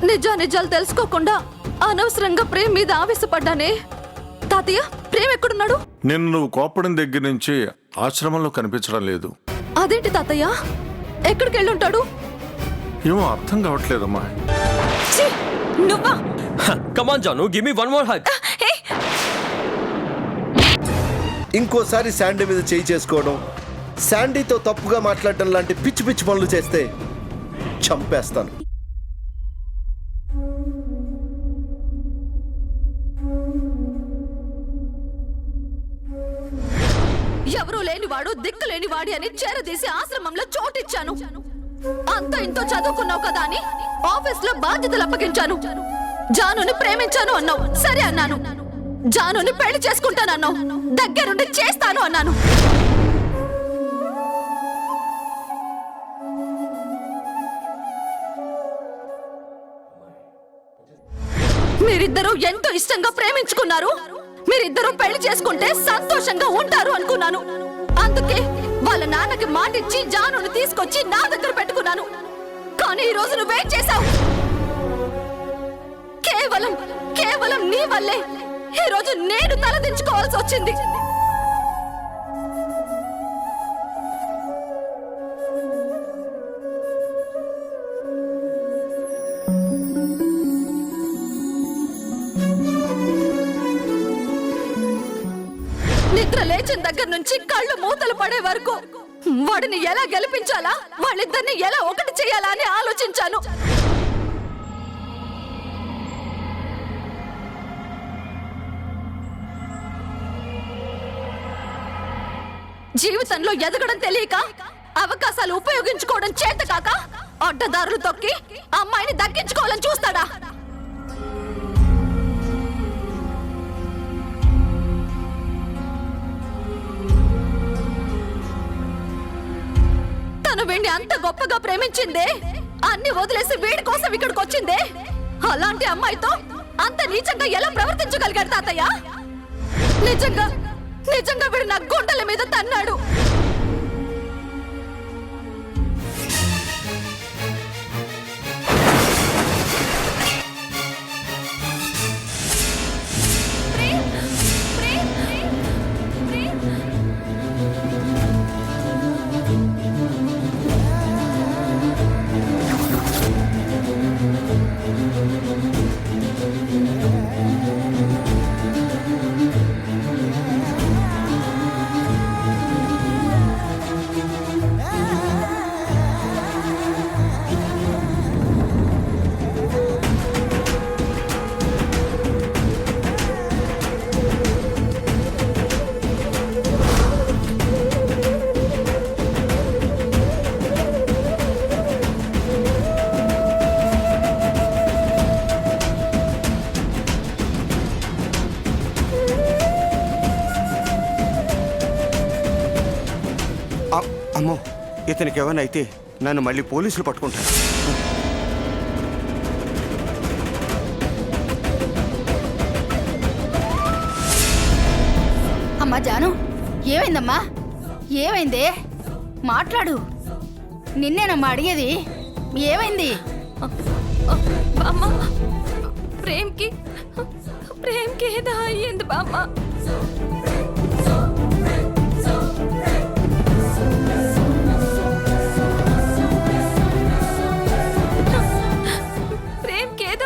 నిజాలు తెలుసుకోకుండా అనవసరంగా ప్రేమ్ మీద ఆవేశపడ్డానే. తాతయ్య, ప్రేమ్ ఎక్కడున్నాడు? నిన్ను నువ్వు కోపడం దగ్గర నుంచి ఆశ్రమంలో కనిపించడం లేదు. అదేంటి తాతయ్య, ఎక్కడికి వెళ్ళుంటాడు? ఏమో అర్థం కావట్లేదమ్మా. నువ్వా? Come on Jaanu, give me one more hug. ఇంకోసారి శాండీ మీద చేయి చేసుకోవడం, శాండీతో తప్పుగా మాట్లాడడం లాంటి పిచ్చి పిచ్చి పనులు చేస్తే చంపేస్తాను. ఎవరూ లేనివాడు, దిక్కు లేనివాడి అని చేరదీసి ఆశ్రమంలో చోటిచ్చాను. అంత ఇంతో చదువుకున్నావు కదా అని ఆఫీస్ లో బాధ్యతలు అప్పగించాను. జానుని ప్రేమించాను అన్నావు, సరే అన్నాను. జానుని పెళ్లి చేసుకుంటానన్నావు, దగ్గరుండి చేస్తాను అన్నాను. మీరిద్దరూ ఎంతో ఇష్టంగా ప్రేమించుకున్నారు. మీరిద్దరూ పెళ్లి చేసుకుంటే సంతోషంగా ఉంటారు అనుకున్నాను. అందుకే వాళ్ళ నాన్నకి మాటిచ్చి జానుని తీసుకొచ్చి నా దగ్గర పెట్టుకున్నాను. కానీ ఈ రోజు నువ్వేం చేశావు? కేవలం నీ వల్లే ఈ రోజు నేను తలదించుకోవాల్సి వచ్చింది. నిద్ర లేచిన దగ్గర నుంచి కళ్ళు మూతలు పడే వరకు వాడిని ఎలా గెలిపించాలా, వాళ్ళిద్దరిని ఎలా ఒకటి చేయాలా అని ఆలోచించాను. జీవితంలో ఎదగడం తెలియక, అవకాశాలు ఉపయోగించుకోవడం చేతకాక అడ్డదారులు తొక్కి అమ్మాయిని దక్కించుకోవాలని చూస్తాడా? తను వీడిని అంత గొప్పగా ప్రేమించిందే, అన్ని వదిలేసి వీడి కోసం ఇక్కడికి వచ్చిందే. అలాంటి అమ్మాయితో అంత నీచంగా ఎలా ప్రవర్తించగలిగాడు తాతయ్య? నిజంగా వీడు నా గుండెల మీద తన్నాడు. అమ్మో, ఇతనికి ఏమైనా అయితే నన్ను మళ్ళీ పోలీసులు పట్టుకుంటారు. అమ్మా జాను, ఏమైందమ్మా? ఏమైందే? మాట్లాడు. నిన్నేనమ్మా అడిగేది. ఏమైంది? బామ్మ, ప్రేమ్కి ఏదో అయ్యింది బామ్మ.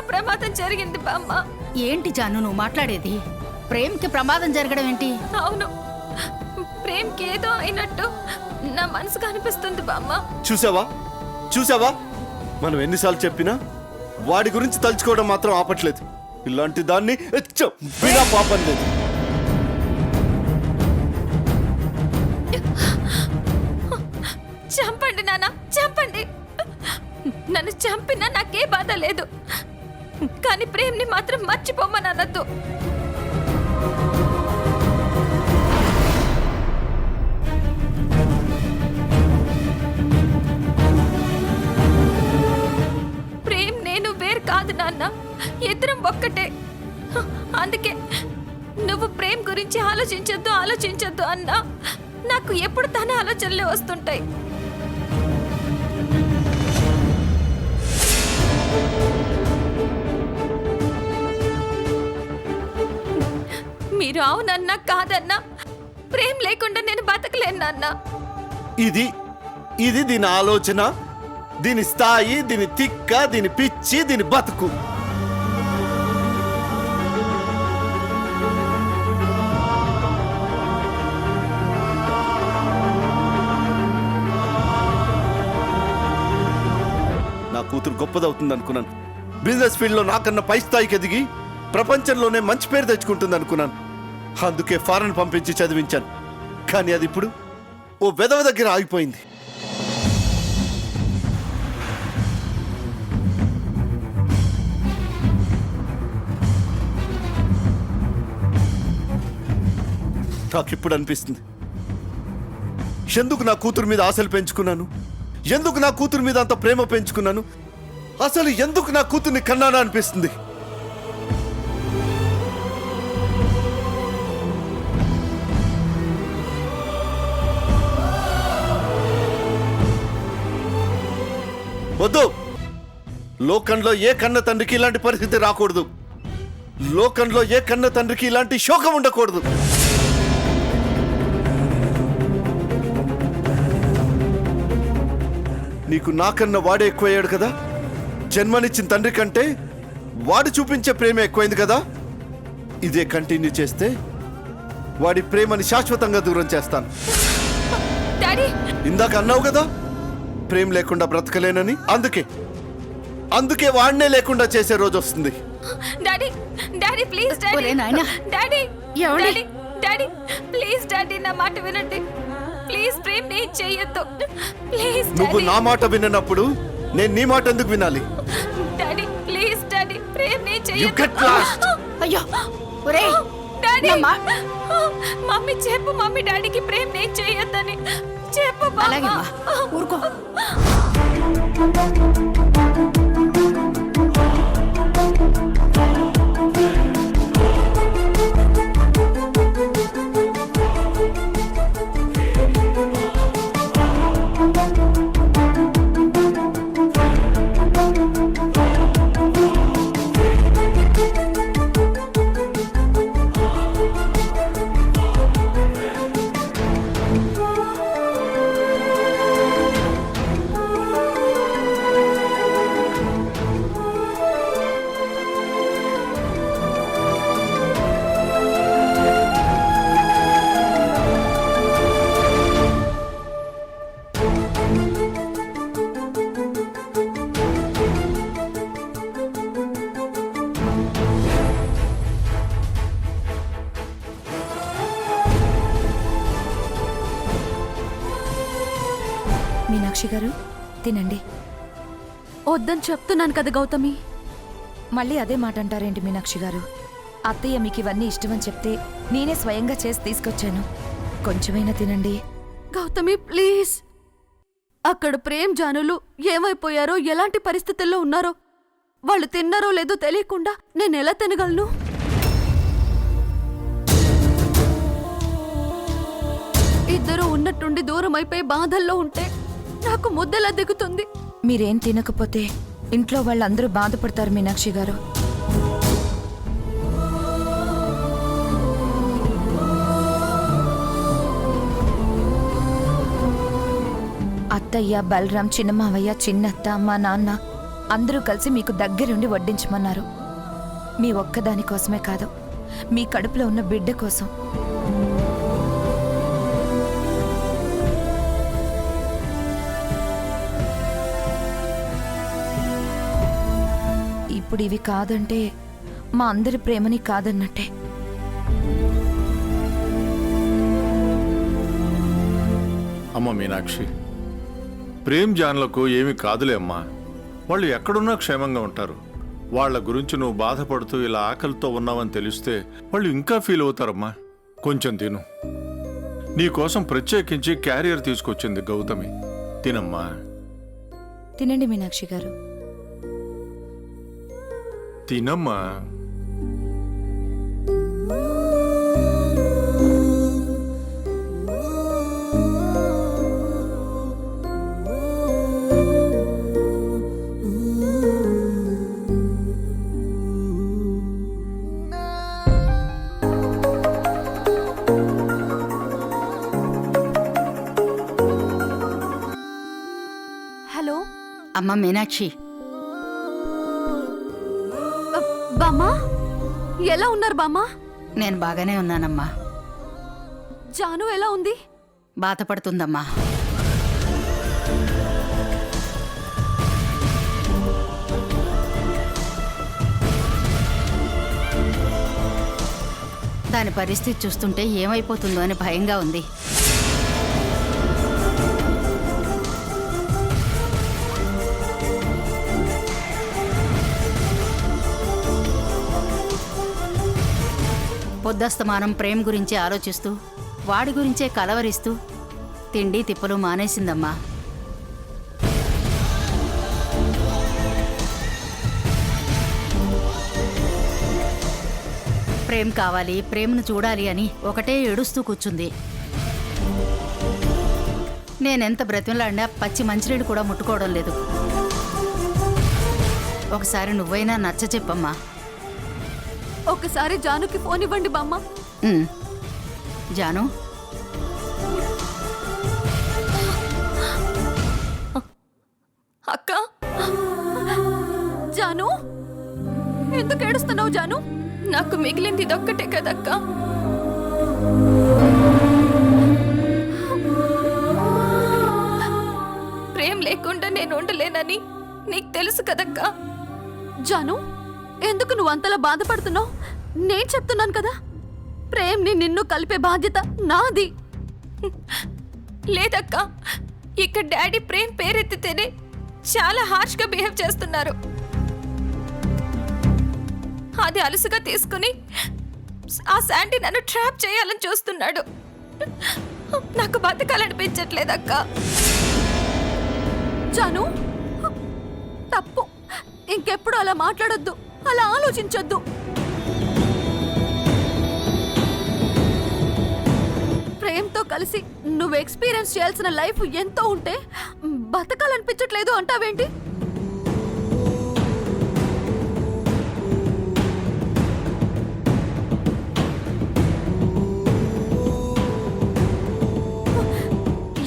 ప్రమాదం జరిగింది బామ్మ. ఏంటి జాను నువ్వు మాట్లాడేది? ప్రేమ్కి ప్రమాదం జరగడం ఏంటి? అవును, ప్రేమ్కి ఏదో అయినట్టు నా మనసుకు అనిపిస్తుంది బామ్మ. చూసావా మనం ఎన్నిసార్లు చెప్పినా వాడి గురించి తలుచుకోవడం మాత్రం ఆపట్లేదు. ఇలాంటి దాన్ని బినా పాపం లేదు. చంపండి నాన్న, చంపండి. నన్ను చంపినా నాకే బాధ లేదు. కానీ ప్రేమ్ని మాత్రం మర్చిపోమని అనద్దు. ప్రేమ్ నేను వేరు కాదు నాన్న, ఇద్దరం ఒక్కటే. అందుకే నువ్వు ప్రేమ్ గురించి ఆలోచించొద్దు అన్నా నాకు ఎప్పుడు తన ఆలోచనలే వస్తుంటాయి. మీరు అవునన్నా కాదన్నా ప్రేమ లేకుండా నేను బతకలేను నాన్న. ఇది ఇది దీని ఆలోచన, దీని స్థాయి, దీని తిక్క, దీని పిచ్చి, దీని బతుకు. నా కూతురు గొప్పదవుతుంది అనుకున్నాను. బిజినెస్ ఫీల్డ్లో నాకన్నా పై స్థాయికి ఎదిగి ప్రపంచంలోనే మంచి పేరు తెచ్చుకుంటుంది అనుకున్నాను. అందుకే ఫారెన్ పంపించి చదివించాను. కానీ అది ఇప్పుడు ఓ వెధవ దగ్గర ఆగిపోయింది. నాకిప్పుడు అనిపిస్తుంది, ఎందుకు నా కూతురు మీద ఆశలు పెంచుకున్నాను, ఎందుకు నా కూతురు మీద అంత ప్రేమ పెంచుకున్నాను, అసలు ఎందుకు నా కూతుర్ని కన్నానా అనిపిస్తుంది. వద్దు, లోకంలో ఏ కన్న తండ్రికి ఇలాంటి పరిస్థితి రాకూడదు. లోకంలో ఏ కన్న తండ్రికి ఇలాంటి శోకం ఉండకూడదు. నీకు నాకన్నా వాడే ఎక్కువయ్యాడు కదా. జన్మనిచ్చిన తండ్రి కంటే వాడు చూపించే ప్రేమ ఎక్కువైంది కదా. ఇదే కంటిన్యూ చేస్తే వాడి ప్రేమని శాశ్వతంగా దూరం చేస్తాను. డాడీ ఇందాక అన్నావు కదా ప్రేమ లేకుండా బ్రతకలేనని. అందుకే వాడినే లేకుండా చేసే రోజు వస్తుంది. Daddy daddy please daddy. ఒరే నాయనా. డాడీ ఏమండి? డాడీ డాడీ ప్లీజ్ డాడీ నా మాట వినండి. ప్లీజ్ ప్రేమ్ ని చెయ్యొద్దు. ప్లీజ్ నువ్వు డాడీ. నా మాట విననప్పుడు నేను నీ మాట ఎందుకు వినాలి? డాడీ ప్లీజ్ డాడీ ప్రేమ్ ని You చెయ్యొద్దు. get lost. అయ్యో ఒరే డాడీ నా మా- మమ్మీ చెప్పు మమ్మీ డాడీకి ప్రేమ్ ని చెయ్యొద్దని చెప్పు అలాగే బామ్మ. అమ్మా, ఊరుకో. మీనాక్షి గారు తినండి. వద్దని చెప్తున్నాను కదా గౌతమి. మళ్ళీ అదే మాట అంటారేంటి మీనాక్షి గారు? అత్తయ్య మీకు ఇవన్నీ ఇష్టమని చెప్తే నేనే స్వయంగా చేసి తీసుకొచ్చాను. కొంచెమైనా తినండి. గౌతమి ప్లీజ్. అక్కడ ప్రేమ్ జానులు ఏమైపోయారో ఎలాంటి పరిస్థితుల్లో ఉన్నారో వాళ్ళు తిన్నారో లేదో తెలియకుండా నేను ఎలా తినగలను? ఇద్దరు ఉన్నట్టుండి దూరం అయిపోయి బాధల్లో ఉంటే నాకు ముద్దలా దిగుతుంది. మీరేం తినకపోతే ఇంట్లో వాళ్ళందరూ బాధపడతారు మీనాక్షి గారు. అత్తయ్య, బలరాం, చిన్నమావయ్య, చిన్నత్త, మా నాన్న అందరూ కలిసి మీకు దగ్గరుండి వడ్డించమన్నారు. మీ ఒక్కదాని కోసమే కాదు, మీ కడుపులో ఉన్న బిడ్డ కోసం. ఇప్పుడు ఇవి కాదంటే మా అందరి ప్రేమని కాదన్నట్టే. అమ్మ మీనాక్షి, ప్రేమ్ జాన్లకు ఏమి కాదులే అమ్మా. వాళ్ళు ఎక్కడున్నా క్షేమంగా ఉంటారు. వాళ్ళ గురించి నువ్వు బాధపడుతూ ఇలా ఆకలితో ఉన్నావని తెలిస్తే వాళ్ళు ఇంకా ఫీల్ అవుతారమ్మా. కొంచెం తిను. నీకోసం ప్రత్యేకించి క్యారియర్ తీసుకొచ్చింది గౌతమి. తినమ్మా. తినండి మీనాక్షి గారు. తినమ్మా. అమ్మ మీనాక్షి, బామ్మా ఎలా ఉన్నారు బామ్మా? నేను బాగానే ఉన్నానమ్మా. జాను ఎలా ఉంది? బాధపడుతుందమ్మా. దాని పరిస్థితి చూస్తుంటే ఏమైపోతుందో అని భయంగా ఉంది. పొద్దస్తమానం ప్రేమ్ గురించే ఆలోచిస్తూ వాడి గురించే కలవరిస్తూ తిండి తిప్పలు మానేసిందమ్మా. ప్రేమ్ కావాలి, ప్రేమ్ను చూడాలి అని ఒకటే ఏడుస్తూ కూర్చుంది. నేనెంత బ్రతిమలాడినా పచ్చి మంచినీళ్ళు కూడా ముట్టుకోవడం లేదు. ఒకసారి నువ్వైనా నచ్చ చెప్పమ్మా. ఒకసారి జానుకి ఫోన్ ఇవ్వండి బామ్మ. ఉమ్. జాను, అక్క. జాను, ఎందుకు ఏడుస్తున్నావు జాను? నాకు మిగిలింది ఇదొక్కటే కదక్క. ప్రేమ్ లేకుండా నేను ఉండలేనని నీకు తెలుసు కదక్కా. జాను, ఎందుకు నువ్వు అంతలా బాధపడుతున్నావు? నేను చెప్తున్నాను కదా, ప్రేమ్ని నిన్ను కలిపే బాధ్యత నాది. లేదక్కా, ఇక్కడ డాడీ ప్రేమ్ పేరెత్తితేనే చాలా హార్ష్గా బిహేవ్ చేస్తున్నారు. అది అలుసుగా తీసుకుని ఆ శాండీ నన్ను ట్రాప్ చేయాలని చూస్తున్నాడు. నాకు బతకాలనిపించట్లేదక్కా. జాను, తప్పు. ఇంకెప్పుడు అలా మాట్లాడొద్దు, అలా ఆలోచించొద్దు. ప్రేమ్తో కలిసి నువ్వు ఎక్స్పీరియన్స్ చేయాల్సిన లైఫ్ ఎంతో ఉంటే బతకాలనిపించట్లేదు అంటావేంటి?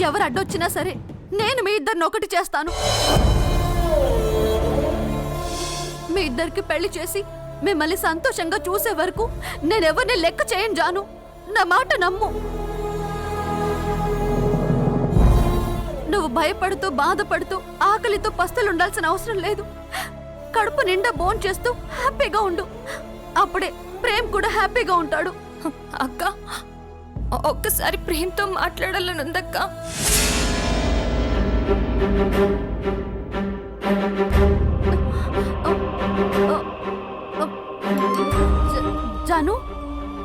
ఎవరు అడ్డొచ్చినా సరే నేను మీ ఇద్దరిని ఒకటి చేస్తాను. మీ ఇద్దరికి పెళ్లి చేసి మిమ్మల్ని సంతోషంగా చూసే వరకు నేనెవరిని లెక్క చేయను జాను. నా మాట నమ్ము. నువ్వు భయపడుతూ బాధపడుతూ ఆకలితో పస్తులు ఉండాల్సిన అవసరం లేదు. కడుపు నిండా బోన్ చేస్తూ హ్యాపీగా ఉండు. అప్పుడే ప్రేమ్ కూడా హ్యాపీగా ఉంటాడు. అక్క, ఒక్కసారి ప్రేమ్తో మాట్లాడాలని ఉందక్క. జాను,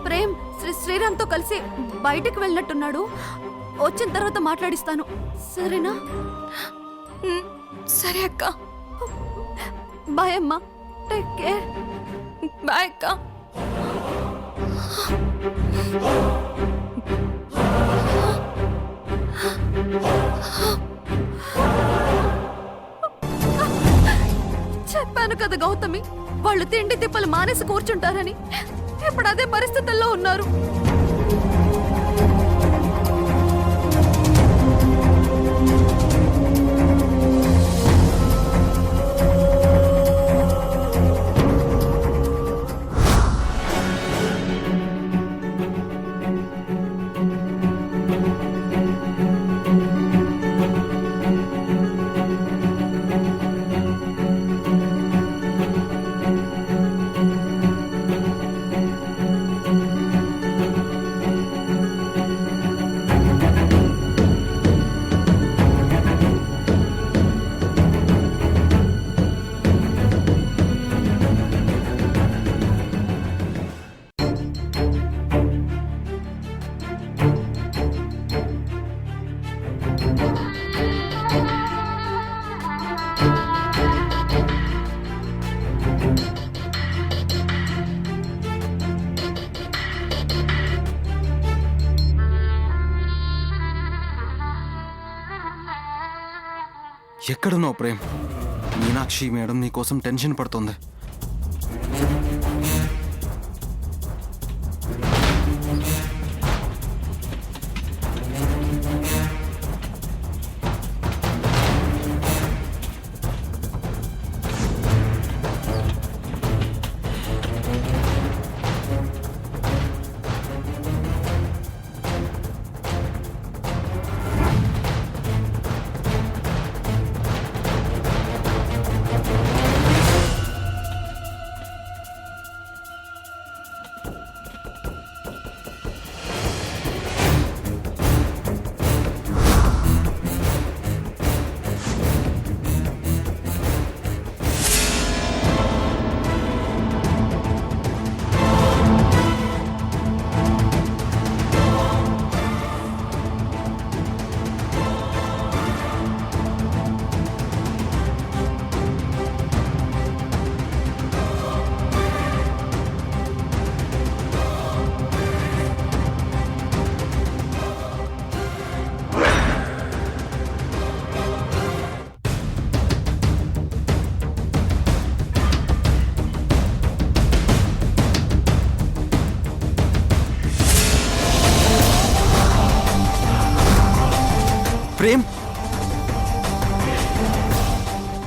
ప్రేమ్ శ్రీరామ్తో కలిసి బయటకు వెళ్ళినట్టున్నాడు. వచ్చిన తర్వాత మాట్లాడిస్తాను, సరేనా? సరే అక్క. బాయ్ అమ్మా, టేక్ కేర్. బాయ్ అక్క. చెప్పాను కదా గౌతమి, వాళ్ళు తిండి తిప్పలు మానేసి కూర్చుంటారని. ఇప్పుడు అదే పరిస్థితుల్లో ఉన్నారు. ఎక్కడున్నావు ప్రేమ్? మీనాక్షి మేడం నీకోసం టెన్షన్ పడుతోంది.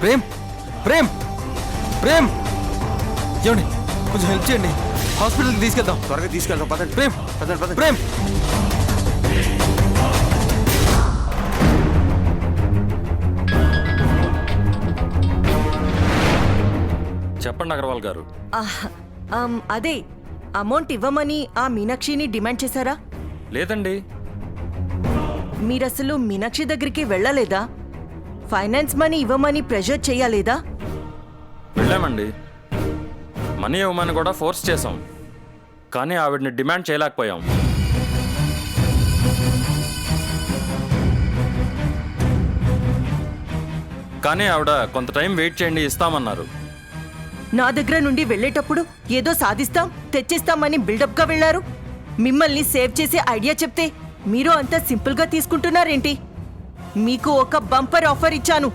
ప్రేమ్ ప్రేమ్ ప్రేమ్ ఏమండి కొంచెం హెల్ప్ చేయండి, హాస్పిటల్కి తీసుకెళ్దాం. త్వరగా తీసుకెళ్తాం, పదండి. ప్రేమ్ పదండి, పదండి. ప్రేమ్ చెప్పండి అగర్వాల్ గారు. అదే అమౌంట్ ఇవ్వమని ఆ మీనాక్షిని డిమాండ్ చేశారా? లేదండి. మీరసలు మీనాక్షి దగ్గరికి వెళ్ళలేదా? ఫైనాన్స్ మనీ ఇవ్వమని ప్రెషర్ చేయలేదా? వెళ్ళామండి, మనీ ఇవ్వమని కూడా ఫోర్స్ చేసాం, కానీ ఆవిడని డిమాండ్ చేయలేకపోయాం. కానీ ఆవిడ కొంత టైం వెయిట్ చేయండి, ఇస్తామన్నారు. నా దగ్గర నుండి వెళ్ళేటప్పుడు ఏదో సాధిస్తాం తెచ్చిస్తామని బిల్డప్గా వెళ్ళారు. మిమ్మల్ని సేవ్ చేసే ఐడియా చెప్తే మీరు అంత సింపుల్గా తీసుకుంటున్నారేంటి? మీకు ఒక బంపర్ ఆఫర్ ఇచ్చాను.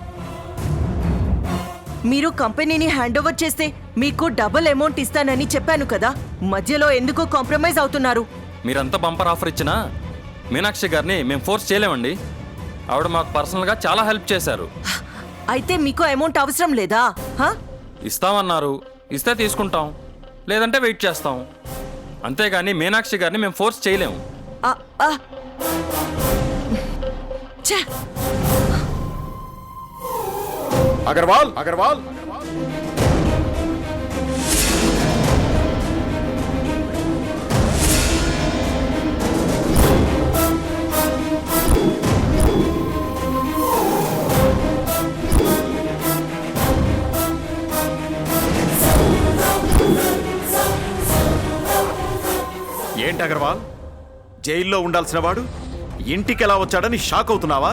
మీరు కంపెనీని హ్యాండ్ ఓవర్ చేస్తే మీకు డబుల్ అమౌంట్ ఇస్తానని చెప్పాను కదా. మధ్యలో ఎందుకు కాంప్రమైజ్ అవుతున్నారు? మీరంతా బంపర్ ఆఫర్ ఇచ్చినా మీనాక్షి గారిని మేము ఫోర్స్ చేయలేమండి. ఆవిడ మాకు పర్సనల్గా చాలా హెల్ప్ చేశారు. అయితే మీకు అమౌంట్ అవసరం లేదా? హా? ఇస్తామన్నారు, ఇస్తే తీసుకుంటాం, లేదంటే వెయిట్ చేస్తాం. అంతేగాని మీనాక్షి గారిని మేము ఫోర్స్ చేయలేము. ఆ, ఆ. ఛే! అగర్వాల్ అగర్వాల్ ఏంటి అగర్వాల్, జైల్లో ఉండాల్సిన వాడు ఇంటికి ఎలా వచ్చాడని షాక్ అవుతున్నావా?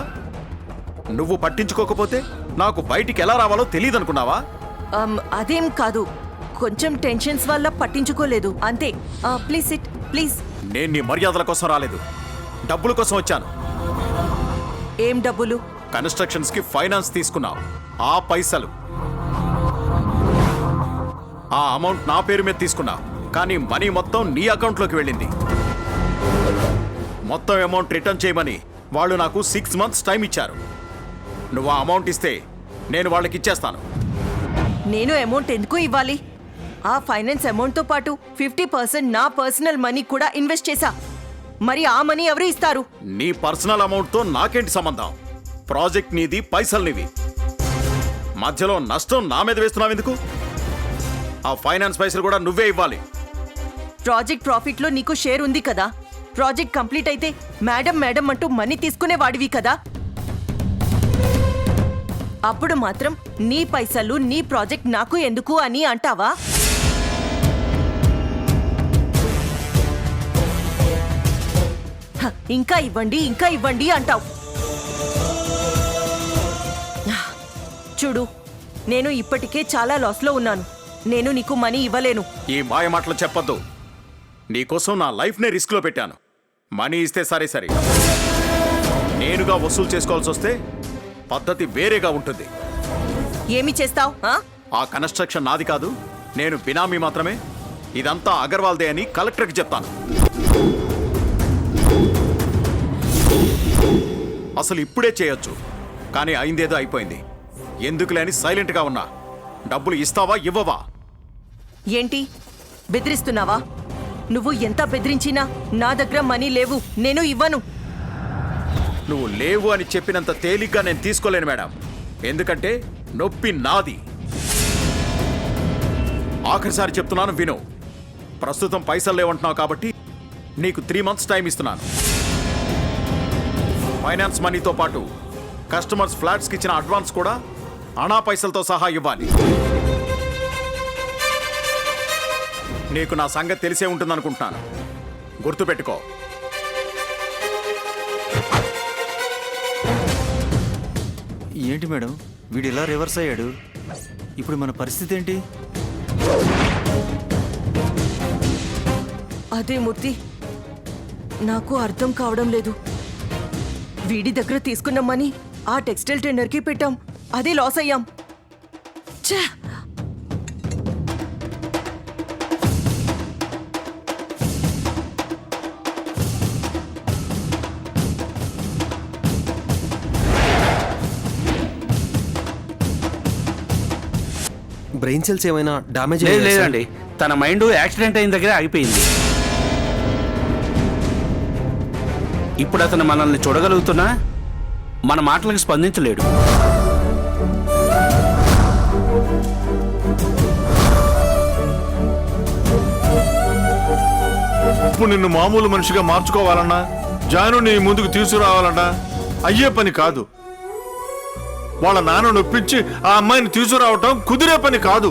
నువ్వు పట్టించుకోకపోతే నాకు బయటికి ఎలా రావాలో తెలియదనుకున్నావా? అదేం కాదు, కొంచెం టెన్షన్స్ వల్ల పట్టించుకోలేదు అంతే. Please SIT, please. నేను నీ మర్యాదల కోసం రాలేదు, డబ్బుల కోసం వచ్చాను. ఏం డబ్బులు? కన్స్ట్రక్షన్స్ కి ఫైనాన్స్ తీసుకున్నావు, ఆ పైసలు. ఆ అమౌంట్ నా పేరు మీద తీసుకున్నావు, కానీ మనీ మొత్తం నీ అకౌంట్లోకి వెళ్ళింది. మొత్తం అమౌంట్ రిటర్న్ చేయమని వాళ్ళు నాకు 6 months టైం ఇచ్చారు. నువ్వు ఆ అమౌంట్ ఇస్తే నేను వాళ్ళకి ఇచ్చేస్తాను. నేను అమౌంట్ ఎందుకు ఇవ్వాలి? ఆ ఫైనాన్స్ అమౌంట్తో పాటు 50% నా పర్సనల్ మనీ కూడా ఇన్వెస్ట్ చేశా. మరి ఆ మనీ ఎవరు ఇస్తారు? నీ పర్సనల్ అమౌంట్తో నాకేంటి సంబంధం? ప్రాజెక్ట్ నీది, పైసలు నీవి. మధ్యలో నష్టం నా మీద వేస్తున్నావు ఎందుకు? ఆ ఫైనాన్స్ పైసలు కూడా నువ్వే ఇవ్వాలి. ప్రాజెక్ట్ ప్రాఫిట్లో నీకు షేర్ ఉంది కదా. ప్రాజెక్ట్ కంప్లీట్ అయితే మేడం మేడం అంటూ మనీ తీసుకునేవాడివి కదా. అప్పుడు మాత్రం నీ పైసలు నీ ప్రాజెక్ట్ నాకు ఎందుకు అని అంటావా? ఇంకా ఇవ్వండి అంటావు. చూడు, నేను ఇప్పటికే చాలా లాస్లో ఉన్నాను. నేను నీకు మనీ ఇవ్వలేను. ఈ మాయ మాటలు చెప్పొద్దు. నీకోసం నా లైఫ్నే రిస్క్లో పెట్టాను. మనీ ఇస్తే సరే సరే, నేనుగా వసూలు చేసుకోవాల్సి వస్తే పద్ధతి వేరేగా ఉంటుంది. ఏమి చేస్తావు? ఆ కన్స్ట్రక్షన్ నాది కాదు, నేను బినామీ మాత్రమే. ఇదంతా అగర్వాల్దే అని కలెక్టర్కి చెప్తాను. అసలు ఇప్పుడే చేయొచ్చు, కానీ అయిందేదో అయిపోయింది. ఎందుకులే అని సైలెంట్గా ఉన్నా. డబ్బులు ఇస్తావా ఇవ్వవా? ఏంటి బెదిరిస్తున్నావా? నువ్వు ఎంత బెదిరించినా నా దగ్గర మనీ లేవు, నేను ఇవ్వను. నువ్వు లేవు అని చెప్పినంత తేలిగ్గా నేను తీసుకోలేను మేడం. ఎందుకంటే నొప్పి నాది. ఆఖరిసారి చెప్తున్నాను విను. ప్రస్తుతం పైసలు లేవంటున్నావు కాబట్టి నీకు 3 months టైం ఇస్తున్నాను. ఫైనాన్స్ మనీతో పాటు కస్టమర్స్ ఫ్లాట్స్కి ఇచ్చిన అడ్వాన్స్ కూడా అనా పైసలతో సహా ఇవ్వాలి. నీకు నా సంగతి తెలిసే ఉంటుందనుకుంటున్నాను. గుర్తుపెట్టుకో. ఏంటి మేడం, వీడు ఇలా రివర్స్ అయ్యాడు? ఇప్పుడు మన పరిస్థితి ఏంటి? అదే మూర్తి, నాకు అర్థం కావడం లేదు. వీడి దగ్గర తీసుకున్న మనీ ఆ టెక్స్టైల్ టెండర్కి పెట్టాం, అదే లాస్ అయ్యాం. ఛే! బ్రెయిన్ సెల్స్ ఏమైనా డ్యామేజ్ లేదండి, తన మైండ్ యాక్సిడెంట్ అయిన దగ్గరే ఆగిపోయింది. ఇప్పుడు అతను మనల్ని చూడగలుగుతున్నా మన మాటలకు స్పందించలేడు. ఇప్పుడు నిన్ను మామూలు మనిషిగా మార్చుకోవాలన్నా, జాను నీ ముందుకు తీసుకురావాలన్నా అయ్యే పని కాదు. వాళ్ళ నాన్న నొప్పించి ఆ అమ్మాయిని తీసుకురావటం కుదిరే పని కాదు.